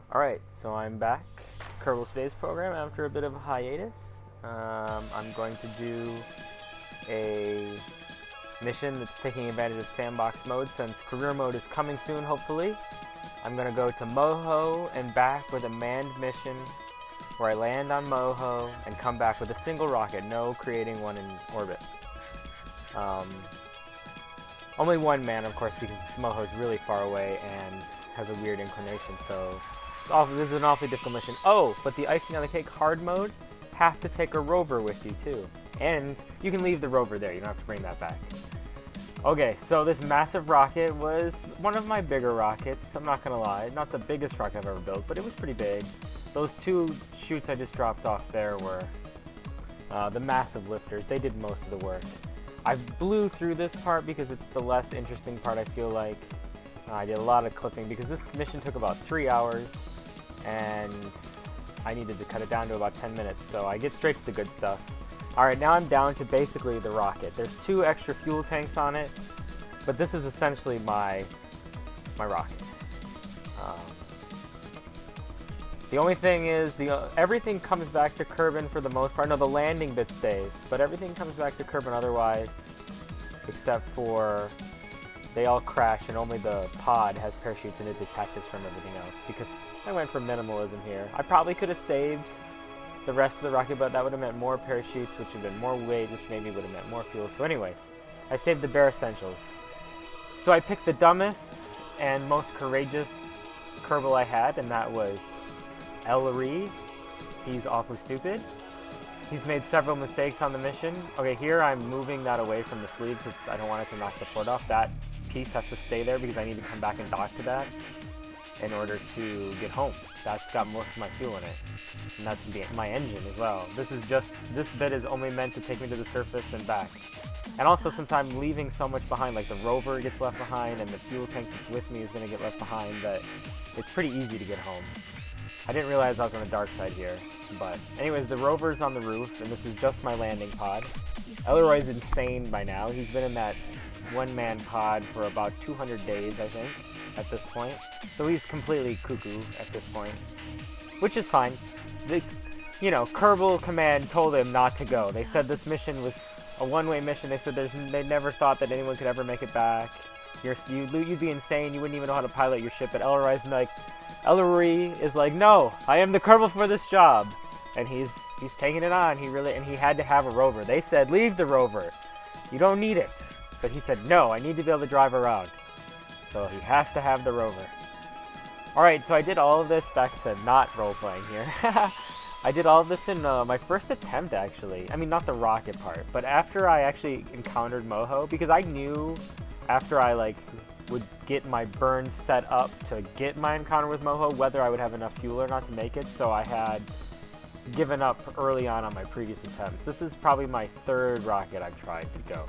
Alright, so I'm back to Kerbal Space Program after a bit of a hiatus. I'm going to do a mission that's taking advantage of sandbox mode since career mode is coming soon, hopefully. I'm going to go to Moho and back with a manned mission where I land on Moho and come back with a single rocket, no creating one in orbit. Only one man, of course, because Moho's really far away and has a weird inclination, so this is an awfully difficult mission. Oh, but the icing on the cake, hard mode, have to take a rover with you too. And you can leave the rover there, you don't have to bring that back. Okay, so this massive rocket was one of my bigger rockets, I'm not gonna lie. Not the biggest rocket I've ever built, but it was pretty big. Those two chutes I just dropped off there were the massive lifters. They did most of the work. I blew through this part because it's the less interesting part, I feel like. I did a lot of clipping because this mission took about 3 hours and I needed to cut it down to about 10 minutes, so I get straight to the good stuff. Alright, now I'm down to basically the rocket. There's 2 extra fuel tanks on it, but this is essentially my rocket. The only thing is, everything comes back to Kerbin for the most part. No, the landing bit stays, but everything comes back to Kerbin otherwise, except for they all crash and only the pod has parachutes and it detaches from everything else, because I went for minimalism here. I probably could have saved the rest of the rocket, but that would have meant more parachutes, which would have been more weight, which maybe would have meant more fuel. So anyways, I saved the bare essentials. So I picked the dumbest and most courageous Kerbal I had, and that was Ellery. He's awfully stupid. He's made several mistakes on the mission. Okay, here I'm moving that away from the sleeve because I don't want it to knock the port off. That piece has to stay there because I need to come back and dock to that in order to get home. That's got most of my fuel in it. And that's my engine as well. This bit is only meant to take me to the surface and back. And also, since I'm leaving so much behind, like the rover gets left behind and the fuel tank that's with me is going to get left behind, that it's pretty easy to get home. I didn't realize I was on the dark side here, but anyways, the rover's on the roof, and this is just my landing pod. Elroy's insane by now. He's been in that one-man pod for about 200 days, I think, at this point. So he's completely cuckoo at this point, which is fine. Kerbal Command told him not to go. They said this mission was a one-way mission. They said they never thought that anyone could ever make it back. You'd be insane. You wouldn't even know how to pilot your ship. But Ellery is like, no, I am the Kerbal for this job, and he's taking it on. And he had to have a rover. They said, leave the rover. You don't need it. But he said, no, I need to be able to drive around. So he has to have the rover. Alright, so I did all of this, back to not role-playing here. I did all of this in my first attempt, actually. I mean, not the rocket part, but after I actually encountered Moho, because I knew after I would get my burn set up to get my encounter with Moho whether I would have enough fuel or not to make it, so I had given up early on my previous attempts. This is probably my 3rd rocket I've tried to go.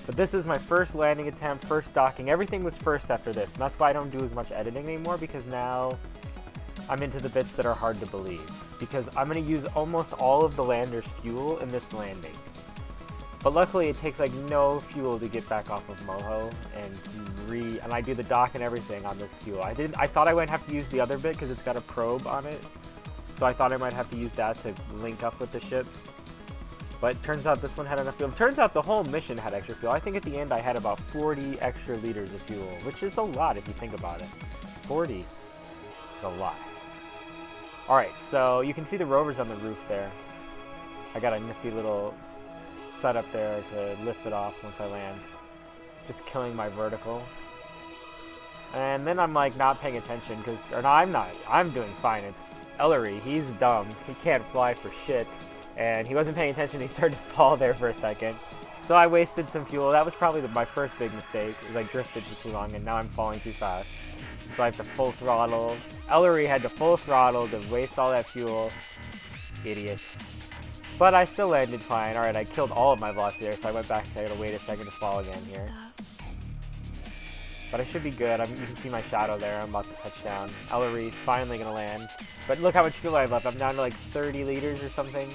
But this is my first landing attempt, first docking. Everything was first after this, and that's why I don't do as much editing anymore, because now I'm into the bits that are hard to believe. Because I'm going to use almost all of the lander's fuel in this landing. But luckily it takes no fuel to get back off of Moho, and I do the dock and everything on this fuel. I thought I might have to use the other bit because it's got a probe on it. So I thought I might have to use that to link up with the ships. But it turns out this one had enough fuel. It turns out the whole mission had extra fuel. I think at the end I had about 40 extra liters of fuel, which is a lot if you think about it. 40 is a lot. Alright, so you can see the rovers on the roof there. I got a nifty little setup there to lift it off once I land. Just killing my vertical. And then I'm not paying attention I'm doing fine. It's Ellery, he's dumb. He can't fly for shit. And he wasn't paying attention, he started to fall there for a second. So I wasted some fuel. That was probably my first big mistake, is I drifted for too long and now I'm falling too fast. So I have to full throttle. Ellery had to full throttle to waste all that fuel. Idiot. But I still landed fine. Alright, I killed all of my velocity there, so I went back and I gotta wait a second to fall again here. But I should be good. You can see my shadow there. I'm about to touch down. Ellery's finally gonna land. But look how much fuel I have left. I'm down to 30 liters or something.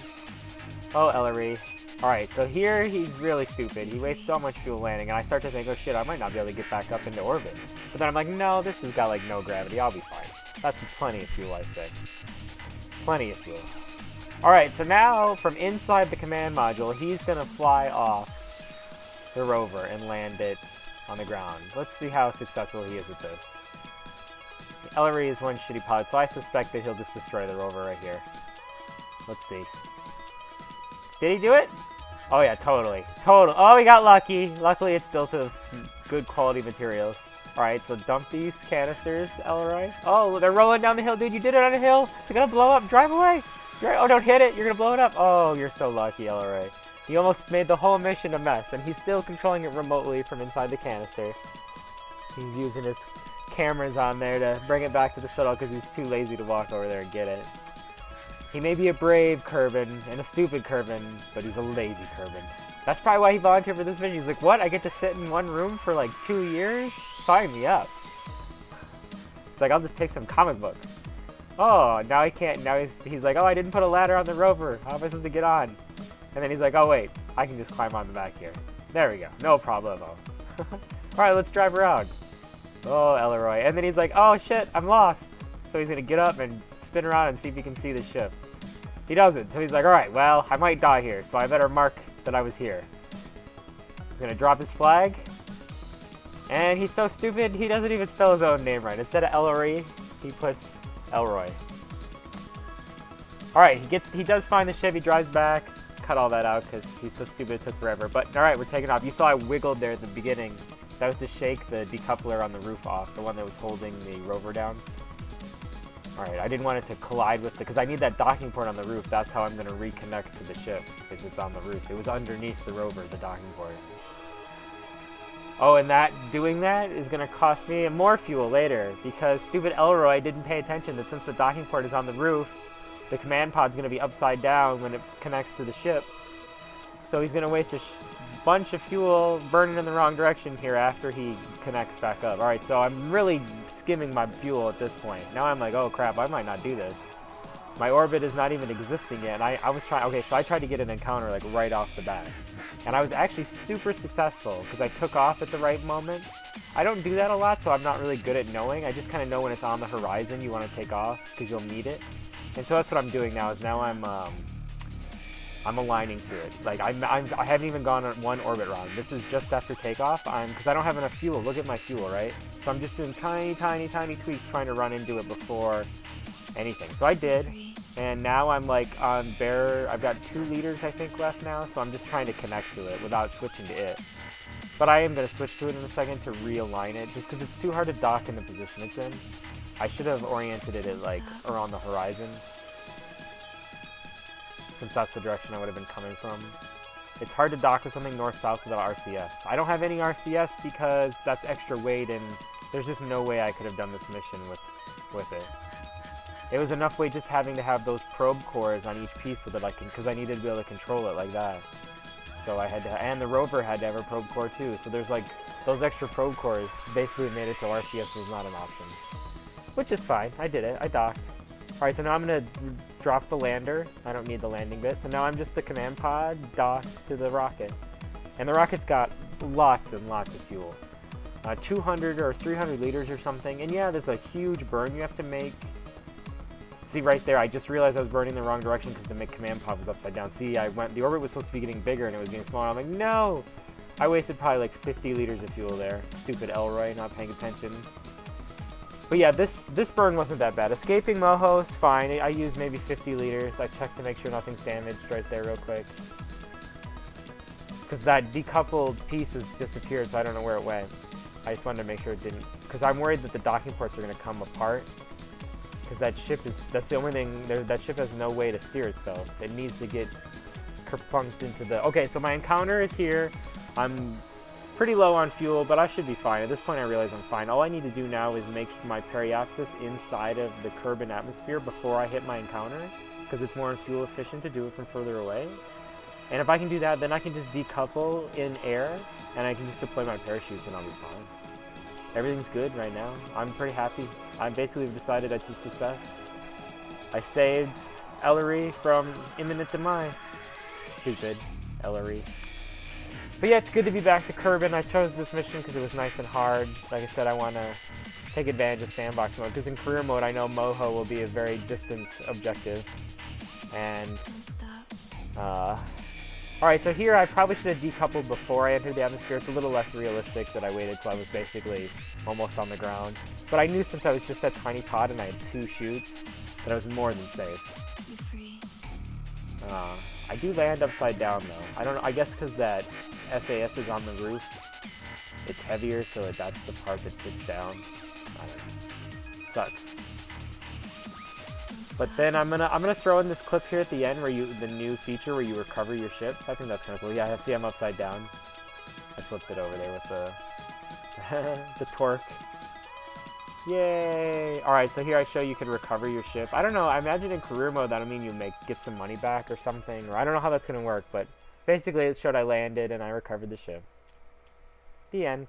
Oh, Ellery. Alright, so here he's really stupid. He wastes so much fuel landing, and I start to think, oh shit, I might not be able to get back up into orbit. But then I'm like, no, this has got no gravity. I'll be fine. That's plenty of fuel, I say. Plenty of fuel. Alright, so now, from inside the command module, he's going to fly off the rover and land it on the ground. Let's see how successful he is at this. Ellery is one shitty pod, so I suspect that he'll just destroy the rover right here. Let's see. Did he do it? Oh yeah, totally. Oh, he got lucky. Luckily, it's built of good quality materials. Alright, so dump these canisters, Ellery. Oh, they're rolling down the hill. Dude, you did it on a hill. They're gonna blow up. Drive away. Oh, don't hit it. You're gonna blow it up. Oh, you're so lucky, Ellery. You almost made the whole mission a mess, and he's still controlling it remotely from inside the canister. He's using his cameras on there to bring it back to the shuttle because he's too lazy to walk over there and get it. He may be a brave Kerbin and a stupid Kerbin, but he's a lazy Kerbin. That's probably why he volunteered for this mission. He's like, what? I get to sit in one room for like 2 years? Sign me up. It's like, I'll just take some comic books. Oh, now I can't. Now he's like, oh, I didn't put a ladder on the rover. How am I supposed to get on? And then he's like, oh, wait. I can just climb on the back here. There we go. No problemo. Alright, let's drive around. Oh, Ellery. And then he's like, oh, shit, I'm lost. So he's going to get up and spin around and see if he can see the ship. He doesn't. So he's like, alright, well, I might die here, so I better mark that I was here. He's going to drop his flag. And he's so stupid, he doesn't even spell his own name right. Instead of Ellery, he puts Elroy. Alright, he does find the ship, he drives back. Cut all that out because he's so stupid it took forever. But alright, we're taking off. You saw I wiggled there at the beginning. That was to shake the decoupler on the roof off, the one that was holding the rover down. Alright, I didn't want it to collide with because I need that docking port on the roof. That's how I'm going to reconnect to the ship, because it's on the roof. It was underneath the rover, the docking port. Oh, and doing that is going to cost me more fuel later, because stupid Elroy didn't pay attention that since the docking port is on the roof, the command pod's going to be upside down when it connects to the ship. So he's going to waste a bunch of fuel burning in the wrong direction here after he connects back up. Alright, so I'm really skimming my fuel at this point. Now I'm like, oh crap, I might not do this. My orbit is not even existing yet. And I was trying, okay, so I tried to get an encounter like right off the bat. And I was actually super successful because I took off at the right moment. I don't do that a lot, so I'm not really good at knowing. I just kind of know when it's on the horizon you want to take off because you'll need it. And so that's what I'm doing now, is now I'm aligning to it. Like, I haven't even gone on one orbit round. This is just after takeoff, because I don't have enough fuel. Look at my fuel, right? So I'm just doing tiny, tiny, tiny tweaks trying to run into it before anything. So I did, and now I'm like on bare, I've got 2 liters I think left now, so I'm just trying to connect to it without switching to it. But I am going to switch to it in a second to realign it, just because it's too hard to dock in the position it's in. I should have oriented it at like around the horizon, since that's the direction I would have been coming from. It's hard to dock with something north-south without RCS. I don't have any RCS because that's extra weight, and there's just no way I could have done this mission with it. It was enough weight just having to have those probe cores on each piece so that I can, because I needed to be able to control it like that. So I had to, and the rover had to have a probe core too. So there's like, those extra probe cores basically made it so RCS was not an option. Which is fine. I did it. I docked. Alright, so now I'm going to drop the lander. I don't need the landing bit. So now I'm just the command pod docked to the rocket. And the rocket's got lots and lots of fuel. 200 or 300 liters or something. And yeah, there's a huge burn you have to make. See right there, I just realized I was burning the wrong direction because the command pod was upside down. See, the orbit was supposed to be getting bigger and it was getting smaller. I'm like, no! I wasted probably like 50 liters of fuel there. Stupid Elroy, not paying attention. But yeah, this burn wasn't that bad. Escaping Moho is fine. I used maybe 50 liters. I checked to make sure nothing's damaged right there real quick. Because that decoupled piece has disappeared, so I don't know where it went. I just wanted to make sure it didn't. Because I'm worried that the docking ports are going to come apart. Because that ship that's the only thing, that ship has no way to steer itself. It needs to get kerfunked into the... Okay, so my encounter is here. I'm pretty low on fuel, but I should be fine. At this point I realize I'm fine. All I need to do now is make my periapsis inside of the Kerbin atmosphere before I hit my encounter, because it's more fuel efficient to do it from further away. And if I can do that, then I can just decouple in air, and I can just deploy my parachutes and I'll be fine. Everything's good right now. I'm pretty happy. I basically decided it's a success. I saved Ellery from imminent demise. Stupid Ellery. But yeah, it's good to be back to Kerbin. I chose this mission because it was nice and hard. Like I said, I want to take advantage of sandbox mode, because in career mode I know Moho will be a very distant objective. And alright, so here I probably should have decoupled before I entered the atmosphere. It's a little less realistic that I waited till I was basically almost on the ground. But I knew since I was just that tiny pod and I had 2 chutes that I was more than safe. I do land upside down though. I don't know, I guess because that SAS is on the roof, it's heavier, so that's the part that tips down. I don't know. Sucks. But then I'm gonna throw in this clip here at the end where the new feature where you recover your ships. I think that's kind of cool. Yeah, see, I'm upside down. I flipped it over there with the the torque. Yay! Alright, so here I show you can recover your ship. I don't know, I imagine in career mode that'll mean you get some money back or something, or I don't know how that's gonna work, but basically it showed I landed and I recovered the ship. The end.